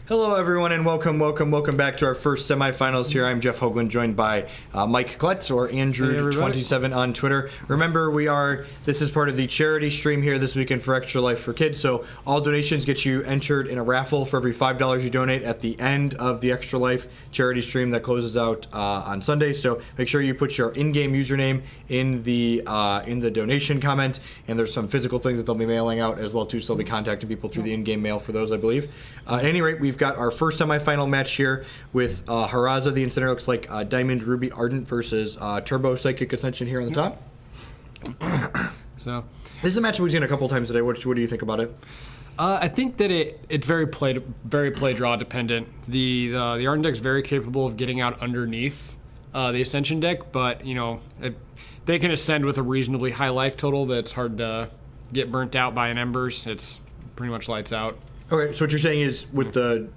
Hello, everyone, and welcome back to our first semifinals here. I'm Jeff Hoagland, joined by Mike Klutz, or Andrew27 on Twitter. Remember, this is part of the charity stream here this weekend for Extra Life for Kids, so all donations get you entered in a raffle for every $5 you donate at the end of the Extra Life charity stream that closes out on Sunday. So make sure you put your in-game username in the donation comment, and there's some physical things that they'll be mailing out as well, too, so they'll be contacting people through the in-game mail for those, I believe. At any rate, we've got our first semifinal match here with Haraza. The incendiary looks like Diamond, Ruby, Ardent versus Turbo, Psychic Ascension here on the top. So this is a match we've seen a couple times today. What do you think about it? I think that it's very play draw dependent. The Ardent deck's very capable of getting out underneath the Ascension deck, but they can ascend with a reasonably high life total that's hard to get burnt out by an Embers. It's pretty much lights out. Okay, so what you're saying is with the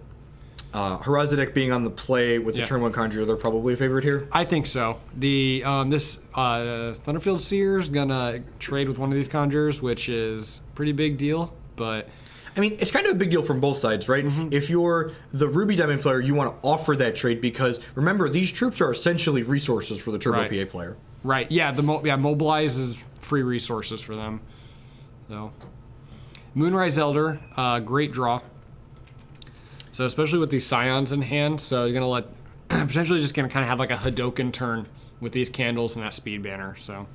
Haraza deck being on the play with the turn 1 Conjurer, they're probably a favorite here? I think so. This Thunderfield Seer is going to trade with one of these Conjurers, which is a pretty big deal, but... I mean, it's kind of a big deal from both sides, right? Mm-hmm. If you're the Ruby Diamond player, you want to offer that trade because, remember, these troops are essentially resources for the Turbo PA player. Right, yeah, Mobilize is free resources for them. So... Moonrise Elder, great draw. So especially with these Scions in hand, so you're gonna potentially just gonna kind of have like a Hadoken turn with these candles and that speed banner. So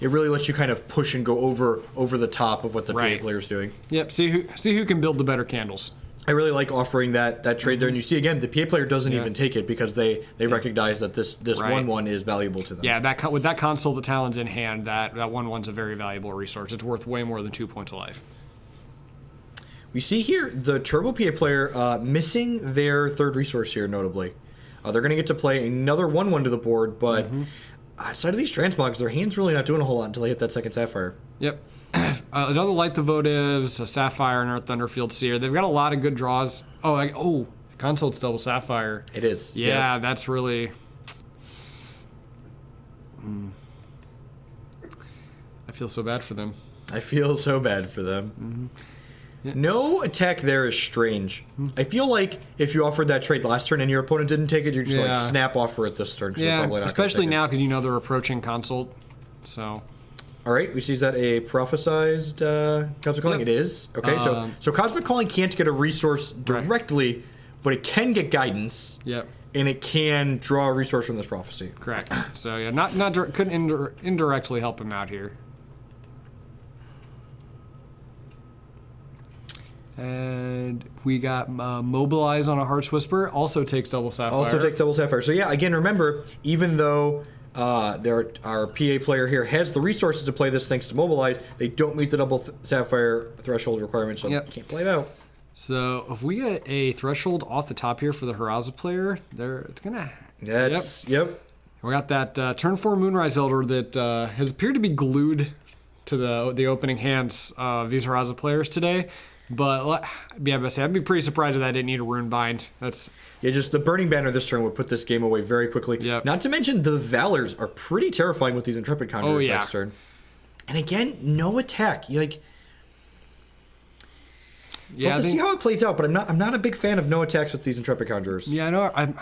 it really lets you kind of push and go over the top of what the PA player's doing. Yep. See who can build the better candles. I really like offering that trade there, and you see again the PA player doesn't even take it because they recognize that this 1/1 is valuable to them. Yeah, with that Console the Talons in hand, that 1/1's a very valuable resource. It's worth way more than 2 points of life. We see here the Turbo PA player missing their third resource here, notably. They're going to get to play another 1/1 to the board, but outside of these transmogs, their hand's really not doing a whole lot until they hit that second Sapphire. Yep. Another Light the Votives, a Sapphire, and our Thunderfield Seer. They've got a lot of good draws. Console's double Sapphire. It is. Yeah, that's really... I feel so bad for them. Mm-hmm. Yeah. No attack there is strange. I feel like if you offered that trade last turn and your opponent didn't take it, you're just like snap offer it this turn. Yeah, especially now because they're approaching Consult. So, all right, we see that a prophesized Cosmic Calling. It is okay. So Cosmic Calling can't get a resource directly, but it can get guidance. Yep. And it can draw a resource from this prophecy. Correct. So yeah, couldn't indirectly help him out here. And we got Mobilize on a Heart's Whisper. Also takes double Sapphire. So yeah, again, remember, even though our PA player here has the resources to play this thanks to Mobilize, they don't meet the double Sapphire threshold requirement, so they can't play it out. So if we get a threshold off the top here for the Haraza player, it's gonna. Yep. We got that turn 4 Moonrise Elder that has appeared to be glued to the opening hands of these Haraza players today. But I'd be pretty surprised if I didn't need a Rune Bind. Just the Burning Banner this turn would put this game away very quickly. Yep. Not to mention the Valors are pretty terrifying with these Intrepid Conjurers next turn. And again, no attack. See how it plays out, but I'm not a big fan of no attacks with these Intrepid Conjurers. Yeah, I know. I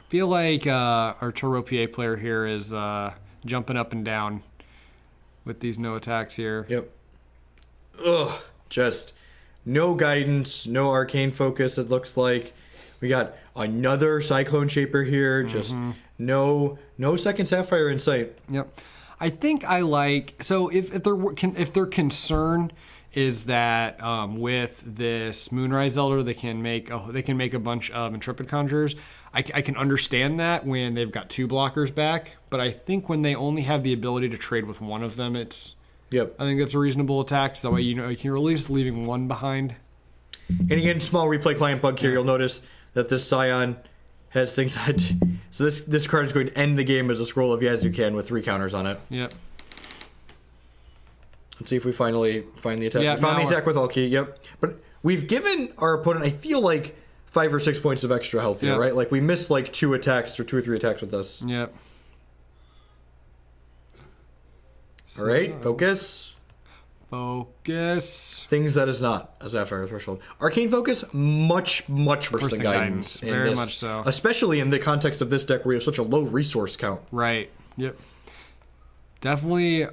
feel like our Turbo PA player here is jumping up and down with these no attacks here. Yep. Ugh. Just... no guidance, no arcane focus, it looks like. We got another Cyclone Shaper here, just no second Sapphire in sight. Yep. I think I like... So if their concern is that with this Moonrise Elder, they can make a bunch of Intrepid Conjurers, I can understand that when they've got 2 blockers back, but I think when they only have the ability to trade with one of them, it's... Yep. I think that's a reasonable attack, so that way you're at least leaving one behind. And again, small replay client bug here. You'll notice that this Scion has things that... So this card is going to end the game as a scroll of Yazucan with 3 counters on it. Yep. Let's see if we finally find the attack. Yeah, we found the attack with Alki, yep. But we've given our opponent, I feel like, 5 or 6 points of extra health here, right? Like we missed like 2 attacks or 2 or 3 attacks with us. Yep. All right, focus. Focus. Things that is not a Sapphire Threshold. Arcane Focus, much worse than Guidance. Very much so. Especially in the context of this deck where you have such a low resource count. Right. Yep. Definitely,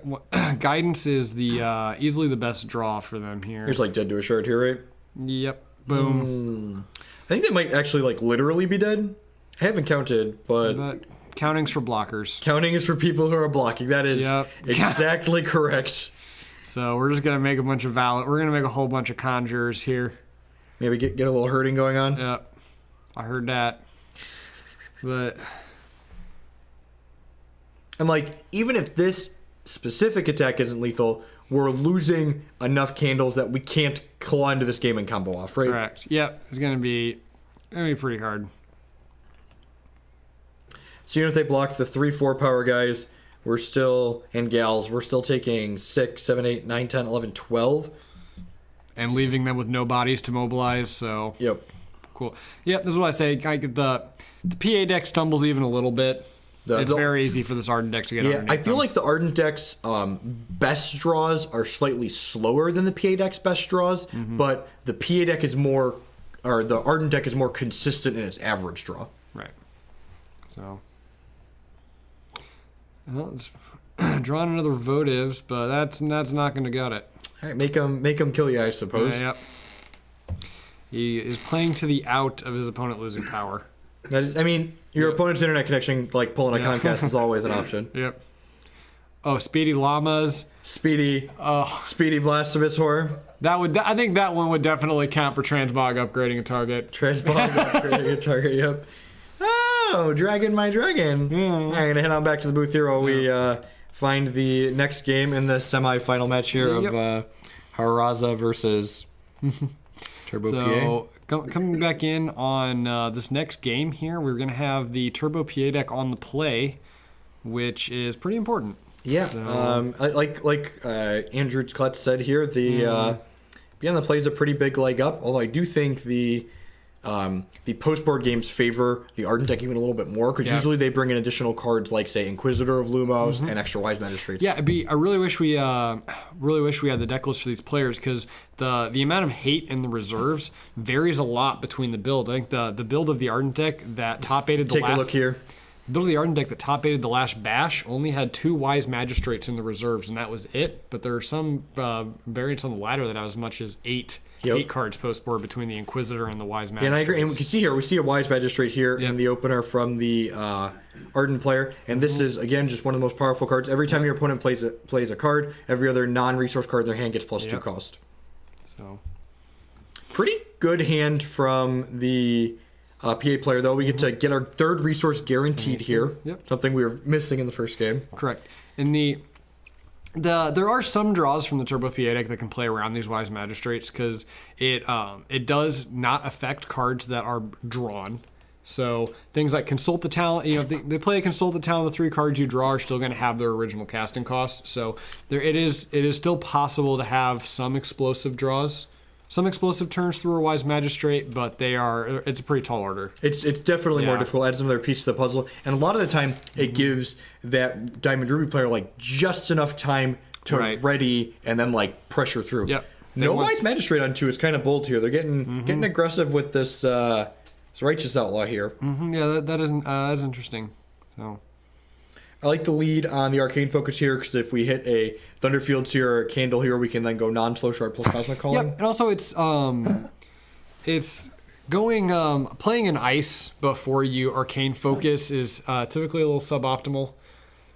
Guidance is the easily the best draw for them here. Here's like dead to a shard here, right? Yep. Boom. I think they might actually like literally be dead. I haven't counted, but counting's for blockers. Counting is for people who are blocking. That is exactly correct. So we're just gonna make a bunch of We're gonna make a whole bunch of conjurers here. Maybe get a little hurting going on. Yep. I heard that. But and like even if this specific attack isn't lethal, we're losing enough candles that we can't claw into this game and combo off, right? Correct. Yep. It's gonna be pretty hard. So even if they block the 3-4 power guys, we're still, and gals, we're still taking 6, 7, 8, 9, 10, 11, 12. And leaving them with no bodies to mobilize, so. Yep. Cool. Yep, this is what I say. The PA deck stumbles even a little bit. It's very easy for this Ardent deck to get underneath I feel them. like the Ardent deck's best draws are slightly slower than the PA deck's best draws, but the PA deck is more, or the Ardent deck is more consistent in its average draw. Right. So. Well, it's drawing another votives, but that's not going to gut it. All right, make him kill you, I suppose. Yep. He is playing to the out of his opponent losing power. That is, I mean, your opponent's internet connection, like pulling a Comcast, is always an option. Yep. Oh, Speedy Llamas. Speedy Blasphemous Horror. I think that one would definitely count for Transmog upgrading a target. Transmog upgrading a target. Yep. Oh, Dragon, my Dragon. I'm going to head on back to the booth here while we find the next game in the semifinal match here of Haraza versus Turbo PA. Coming back in on this next game here, we're going to have the Turbo PA deck on the play, which is pretty important. Yeah. So. Like Andrew Klutz said here, the Beyond the Play is a pretty big leg up, although I do think the post-board games favor the Ardent deck even a little bit more, because usually they bring in additional cards like, say, Inquisitor of Lumos and Extra Wise Magistrates. Yeah, I really wish we had the deck list for these players, because the amount of hate in the reserves varies a lot between the build. I think the build of the Ardent deck that top-aided the last... Take a look here. The build of the Ardent deck that top-aided the last bash only had 2 Wise Magistrates in the reserves, and that was it. But there are some variants on the ladder that have as much as 8 cards post-board between the Inquisitor and the Wise Magistrate. Yeah, and I agree. And we can see here, we see a Wise Magistrate here in the opener from the Ardent player. And this is, again, just one of the most powerful cards. Every time your opponent plays a card, every other non-resource card in their hand gets +2 cost. So, pretty good hand from the PA player, though. We get to get our 3rd resource guaranteed here. Yep. Something we were missing in the first game. Correct. In there are some draws from the Turbo PA deck that can play around these Wise Magistrates, because it does not affect cards that are drawn. So things like Consult the Talent, they play a Consult the Talent, the 3 cards you draw are still going to have their original casting cost. So it is still possible to have some explosive draws, some explosive turns through a Wise Magistrate, but it's a pretty tall order. It's definitely more difficult. Adds another piece to the puzzle, and a lot of the time it gives that Diamond Ruby player like just enough time to ready and then like pressure through. Yep. Wise Magistrate on 2 is kind of bold here. They're getting aggressive with this Righteous Outlaw here. Yeah, that is interesting. So. I like the lead on the Arcane Focus here, because if we hit a Thunderfields here or a Candle here, we can then go non-slow shard plus Cosmic Calling. Yep, and also it's going playing an ice before you Arcane Focus is typically a little suboptimal,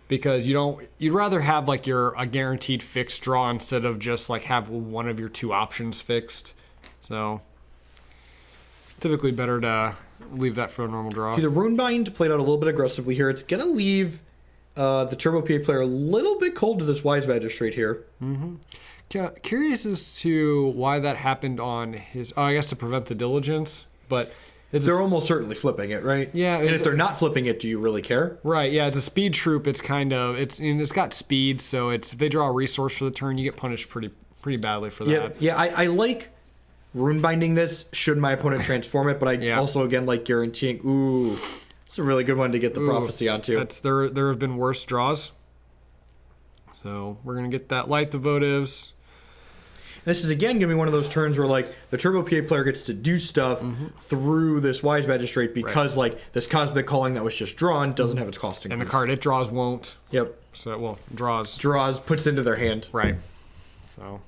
because you'd rather have like a guaranteed fixed draw instead of just like have one of your 2 options fixed. So typically better to leave that for a normal draw. The Runebind played out a little bit aggressively here. It's gonna leave the Turbo PA player a little bit cold to this Wise Magistrate here. Curious as to why that happened on his... I guess to prevent the diligence, but... They're almost certainly flipping it, right? Yeah. And if they're not flipping it, do you really care? Right, yeah. It's a speed troop. It's got speed, so if they draw a resource for the turn, you get punished pretty badly for that. Yeah, I like runebinding this should my opponent transform it, but I also, again, like guaranteeing... Ooh... It's a really good one to get the prophecy onto. There have been worse draws. So we're going to get that light the votives. This is again going to be one of those turns where like the Turbo PA player gets to do stuff through this Wise Magistrate because like this Cosmic Calling that was just drawn doesn't have its cost increase. And the card it draws won't. Yep. So, well, draws. Draws, puts into their hand. Right. So.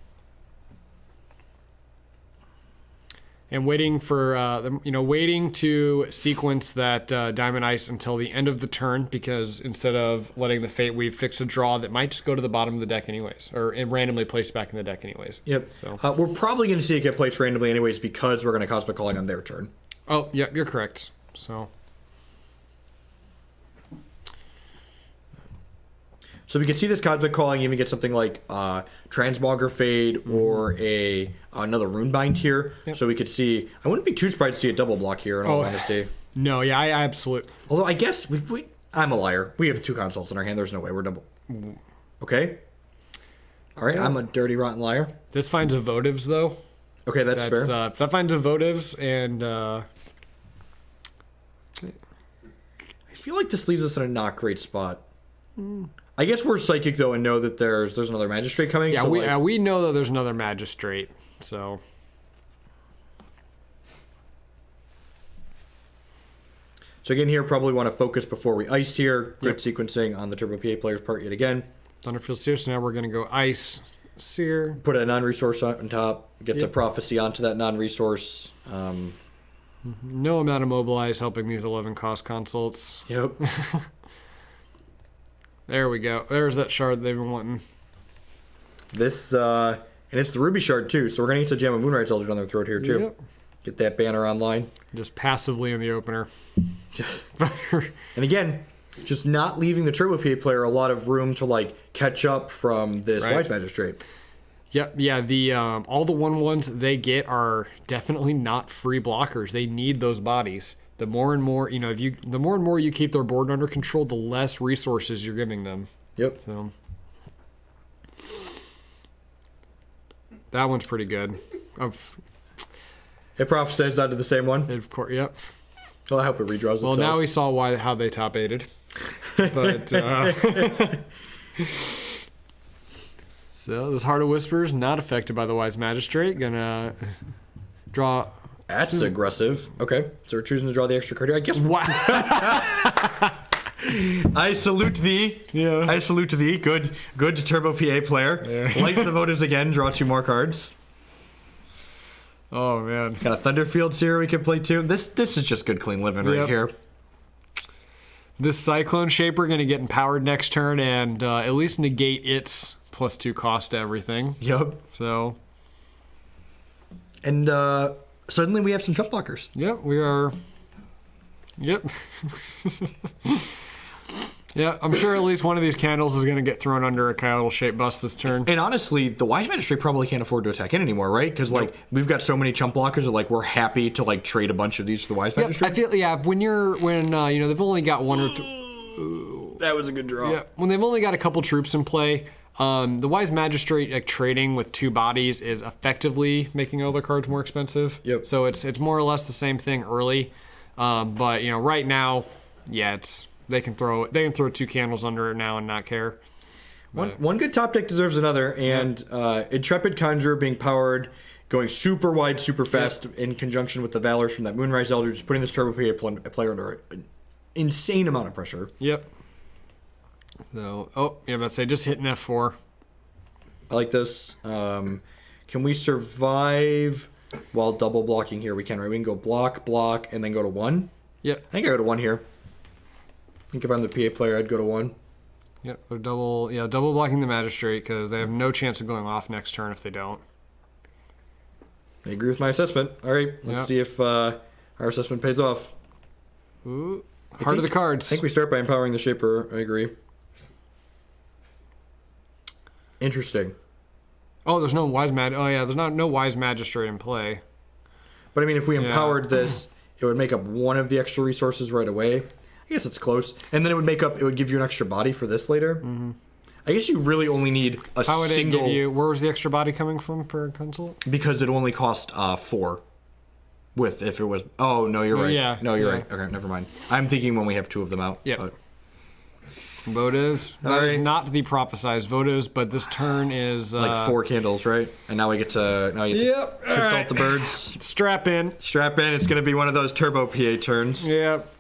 And waiting for, waiting to sequence that Diamond Ice until the end of the turn, because instead of letting the Fate Weave fix a draw that might just go to the bottom of the deck anyways, or randomly placed back in the deck anyways. Yep. So we're probably going to see it get placed randomly anyways because we're going to Cosmic Calling on their turn. Oh, yep, you're correct. So we can see this Cosmic Calling even get something like Transmogre Fade or another Runebind here. Yep. So we could see... I wouldn't be too surprised to see a double block here, in all honesty. No, yeah, I absolutely... Although I guess... I'm a liar. We have 2 consults in our hand. There's no way we're double... Okay. All right, I'm a dirty, rotten liar. This finds a votives, though. Okay, that's fair. That finds a votives, and... I feel like this leaves us in a not great spot. I guess we're psychic though and know that there's another magistrate coming. Yeah, so we know that there's another magistrate. So again here, probably want to focus before we ice here. Good sequencing on the Turbo PA player's part yet again. Thunderfield Seer. So now we're gonna go ice Seer. Put a non-resource on top. Get the prophecy onto that non-resource. No amount of mobilize helping these 11 cost consults. Yep. There we go. There's that shard they've been wanting. This, and it's the Ruby shard too, so we're going to need to jam a Moonrise Elder down their throat here too. Yep. Get that banner online. Just passively in the opener. And again, just not leaving the Turbo PA player a lot of room to like catch up from this Wise Magistrate. Yep, yeah, the all the 1/1s they get are definitely not free blockers. They need those bodies. The more and more, the more and more you keep their board under control, the less resources you're giving them. Yep. So that one's pretty good. It prophesies onto the same one. Of course, yep. Well, I hope it redraws itself. Well, now we saw how they top aided. But so this Heart of Whispers not affected by the Wise Magistrate. Gonna draw. That's aggressive. Okay, so we're choosing to draw the extra card here. I guess. Wow. I salute thee. Yeah. I salute thee. Good Turbo PA player. Yeah. Light the votives again. Draw 2 more cards. Oh man. Got a Thunderfield here we can play too. This is just good clean living right here. This Cyclone Shaper gonna get empowered next turn and at least negate its +2 cost to everything. Yep. So. And suddenly we have some jump blockers. Yep, we are. Yep. Yeah, I'm sure at least one of these candles is going to get thrown under a Coyote Shape Bust this turn. And honestly, the Wise Magistrate probably can't afford to attack in anymore, right? Because like we've got so many chump blockers that like we're happy to like trade a bunch of these for the Wise Magistrate. I feel when they've only got 1 or 2. That was a good draw. Yeah, when they've only got a couple troops in play. The Wise Magistrate trading with 2 bodies is effectively making other cards more expensive. Yep. So it's more or less the same thing early, but right now, they can throw 2 candles under it now and not care. One good top deck deserves another, and Intrepid Conjurer being powered, going super wide, super fast in conjunction with the Valors from that Moonrise Elder, just putting this Turbo PA player under an insane amount of pressure. Yep. So, let's say just hitting F4. I like this. Can we survive while double blocking here? We can, right? We can go block, and then go to 1. Yep. I think I go to 1 here. I think if I'm the PA player, I'd go to 1. Yep. They're double blocking the Magistrate because they have no chance of going off next turn if they don't. I agree with my assessment. All right, let's see if our assessment pays off. Ooh, heart of the cards. I think we start by empowering the Shaper. I agree. Interesting. Oh, there's no Wise there's no Wise Magistrate in play. But I mean, if we empowered this, it would make up 1 of the extra resources right away. I guess it's close. And then it would give you an extra body for this later. Mm-hmm. I guess you really only need a How would single... it give you... Where was the extra body coming from per consult? Because it only cost 4. If it was... Oh, no, you're right. Yeah. No, you're right. Okay, never mind. I'm thinking when we have 2 of them out. Yeah. Votives. That is not the prophesized votives, but this turn is like 4 candles, right? And now we get to consult the birds. Strap in. Strap in. It's going to be one of those turbo PA turns. Yep.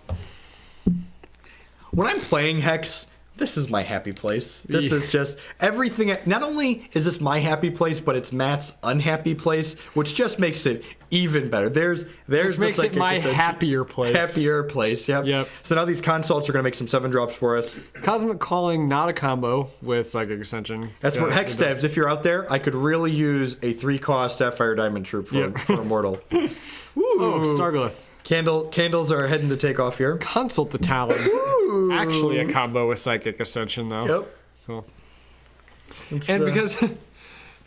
When I'm playing Hex, this is my happy place. This is just everything. Not only is this my happy place, but it's Matt's unhappy place, which just makes it even better. There's which makes it my happier place. Happier place. Yep. So now these consults are going to make some 7 drops for us. Cosmic Calling, not a combo with Psychic Ascension. That's for Hex devs. If you're out there, I could really use a 3-cost Sapphire Diamond Troop for Immortal. Ooh. Oh, Starglyph. Candles are heading to take off here. Consult the Talon. Ooh. Actually a combo with Psychic Ascension, though. Yep. Cool.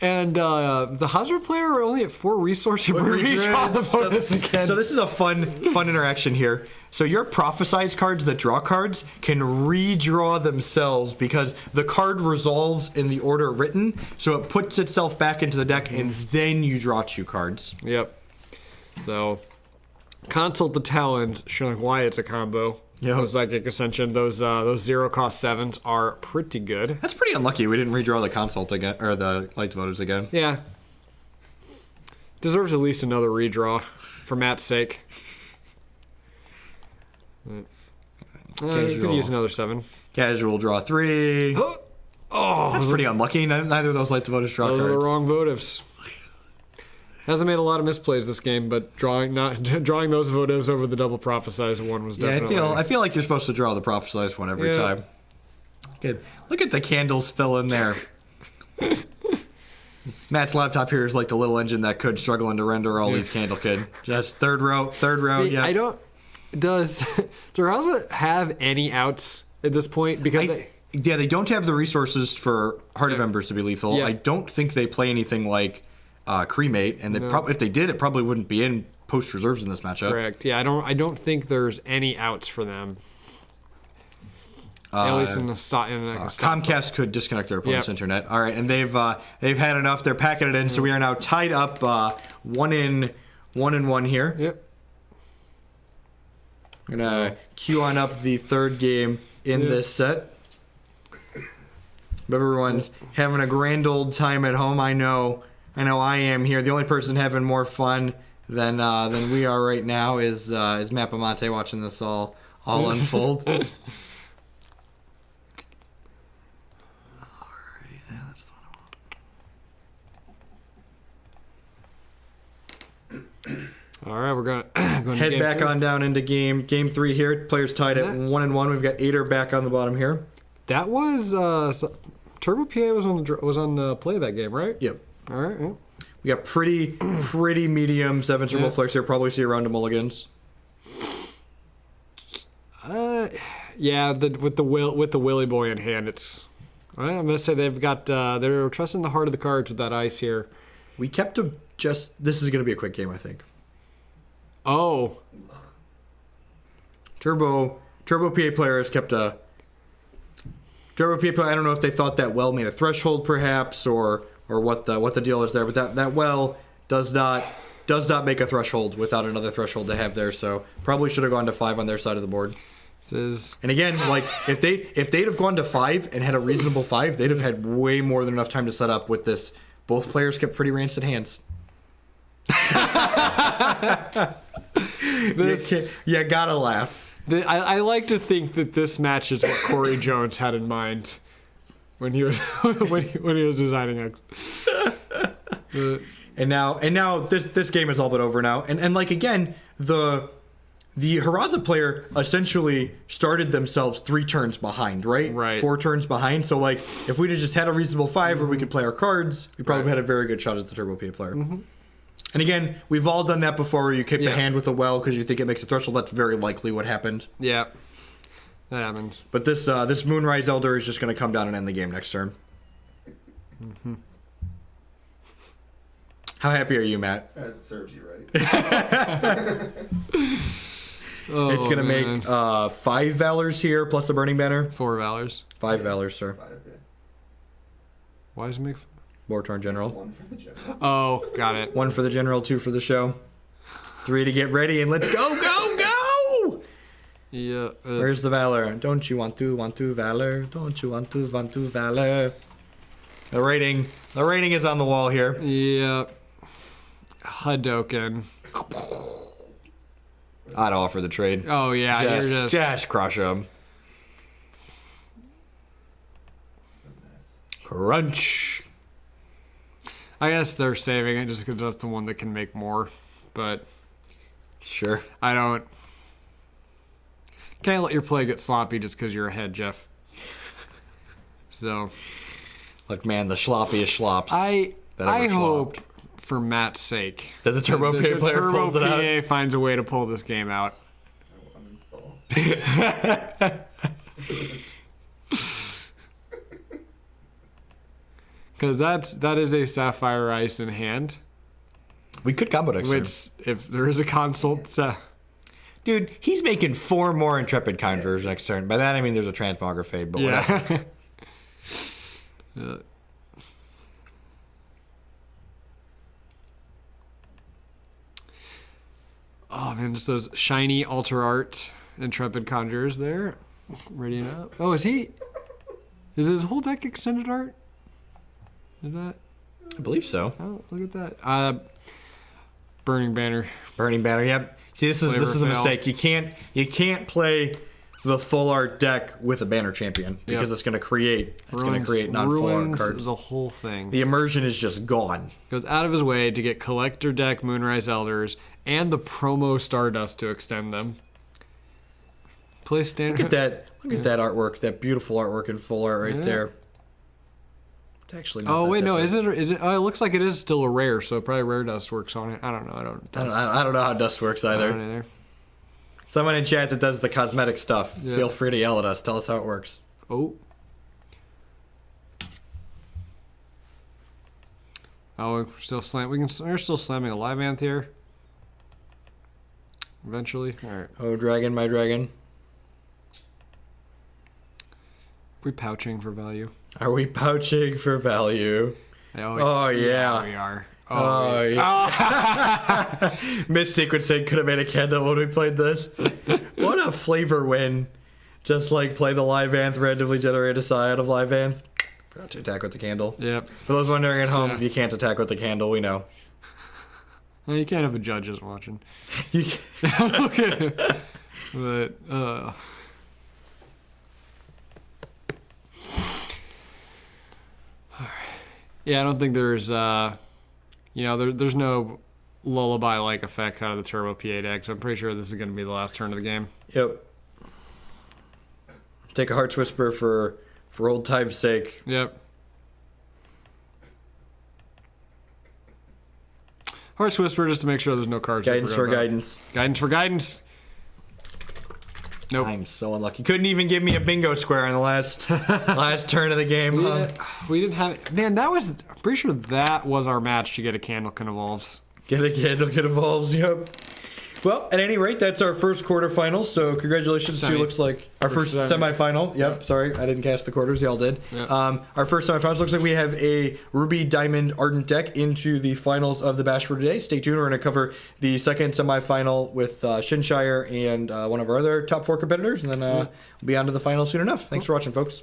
And the Hazard player are only at 4 resources. Redraw the bonus again. So this is a fun interaction here. So your prophesized cards that draw cards can redraw themselves because the card resolves in the order written. So it puts itself back into the deck, and then you draw 2 cards. Yep. So Consult the Talons, showing why it's a combo. Yeah, with Psychic Ascension. Those 0-cost 7s are pretty good. That's pretty unlucky. We didn't redraw the consult again, or the Lights Voters again. Yeah. Deserves at least another redraw, for Matt's sake. You could use another 7. Casual draw 3. That's pretty unlucky. Neither of those Lights Voters draw cards. Those are the wrong votives. Hasn't made a lot of misplays this game, but drawing those votives over the double prophesized one was definitely. Yeah, I feel like you're supposed to draw the prophesized one every time. Good. Look at the candles fill in there. Matt's laptop here is like the little engine that could struggling to render all these candle kid. Just third row. Yeah. I don't. Does Terraza have any outs at this point? Because they don't have the resources for Heart of Embers to be lethal. Yeah. I don't think they play anything like Cremate, and if they did, it probably wouldn't be in post reserves in this matchup. Correct. Yeah, I don't think there's any outs for them. At least in a Comcast could disconnect their opponent's internet. All right, and they've had enough. They're packing it in, so we are now tied up 1-1 here. Yep. We're gonna queue on up the 3rd game in this set. Everyone's having a grand old time at home. I know I am here. The only person having more fun than we are right now is Mapamonte watching this all unfold. All right, that's the one. All right, we're going head back 3. On down into game 3 here. Players tied at 1-1. We've got Ader back on the bottom here. That was Turbo PA was on the play of that game, right? Yep. All right. Yeah. We got pretty medium 7 turbo players here. Probably see a round of mulligans. Yeah. With the Willy Boy in hand, it's. I'm gonna say they've got they're trusting the heart of the cards with that ice here. We kept this is gonna be a quick game, I think. Oh. Turbo PA player has kept a. Turbo PA player. I don't know if they thought that well made a threshold, perhaps, or what the deal is there, but that well does not make a threshold without another threshold to have there. So probably should have gone to 5 on their side of the board. And again, like if they'd have gone to 5 and had a reasonable 5, they'd have had way more than enough time to set up with this. Both players kept pretty rancid hands. You gotta laugh. I like to think that this match is what Corey Jones had in mind when he was designing X. And now this game is all but over now. And like again, the Haraza player essentially started themselves 3 turns behind, right? Right. 4 turns behind. So like if we'd have just had a reasonable 5 where we could play our cards, we probably had a very good shot at the Turbo PA player. Mm-hmm. And again, we've all done that before where you keep a hand with a well because you think it makes a threshold. That's very likely what happened. Yeah. That happens. But this Moonrise Elder is just going to come down and end the game next turn. Mm-hmm. How happy are you, Matt? That serves you right. It's going to make 5 Valors here plus the Burning Banner. 4 Valors. 5 Valors, sir. 5, yeah. Why does it make... War-Torn General. 1 for the general. Oh, got it. 1 for the General, 2 for the show. 3 to get ready, and let's go, go, go! Yeah. Where's the valor? Don't you want to valor? Don't you want to valor? The rating is on the wall here. Yeah. Hadoken. I'd offer the trade. Oh yeah, Just crush him. Crunch. I guess they're saving it just because that's the one that can make more, but sure. I don't. Can't let your play get sloppy just because you're ahead, Jeff. So. Look, man, the sloppiest slops. I hope, for Matt's sake, that the Turbo PA player Turbo pulls it out. PA finds a way to pull this game out. Because that is a Sapphire Ice in hand. We could combo deck. Which, if there is a consult, dude, he's making 4 more Intrepid Conjurers next turn. By that I mean there's a Transmogrifade, but whatever. Oh man, just those shiny Alter Art Intrepid Conjurers there. Readying up. Oh, is his whole deck extended art? Is that? I believe so. Oh, look at that. Burning Banner. Burning Banner, yep. See, this is the mistake. You can't play the full art deck with a Banner Champion because it's going to create non-full art cards. The whole thing. The immersion is just gone. Goes out of his way to get collector deck Moonrise Elders and the promo Stardust to extend them. Play standard. Look at that artwork, that beautiful artwork in full art right there. It's actually not that different. Is it? Oh, it looks like it is still a rare, so probably Rare Dust works on it. I don't know. I don't know how dust works either. I don't either. Someone in chat that does the cosmetic stuff, feel free to yell at us. Tell us how it works. Oh. Oh, we're still slamming a Live Anth here. Eventually. All right. Oh, dragon, my dragon. We're pouching for value. Are we pouching for value? Oh yeah, we are. Oh yeah. Miss Sequencing could have made a candle when we played this. What a flavor win. Just like play the Live Anth, randomly generate a side of Live Anth. Forgot to attack with the candle. Yep. For those wondering at home, you can't attack with the candle, we know. Well, you can't have a judges watching. You can't. Okay. But, yeah, I don't think there's, there's no lullaby-like effects out of the Turbo PA deck, so I'm pretty sure this is going to be the last turn of the game. Yep. Take a Heart's Whisper for old time's sake. Yep. Heart's Whisper just to make sure there's no cards. Guidance for guidance. Guidance for guidance. Nope. I'm so unlucky. Couldn't even give me a bingo square in the last turn of the game. We didn't have it. Man, I'm pretty sure that was our match to get a Candle Can Evolves. Get a Candle Can Evolves, yep. Well, at any rate, that's our first quarterfinal, so congratulations to looks like our first semifinal. Yep, sorry, I didn't cast the quarters, y'all did. Yep. Our first semifinals looks like we have a Ruby Diamond Ardent deck into the finals of the Bash for today. Stay tuned, we're going to cover the second semifinal with Shinshire and one of our other top 4 competitors, and then we'll be on to the final soon enough. Thanks for watching, folks.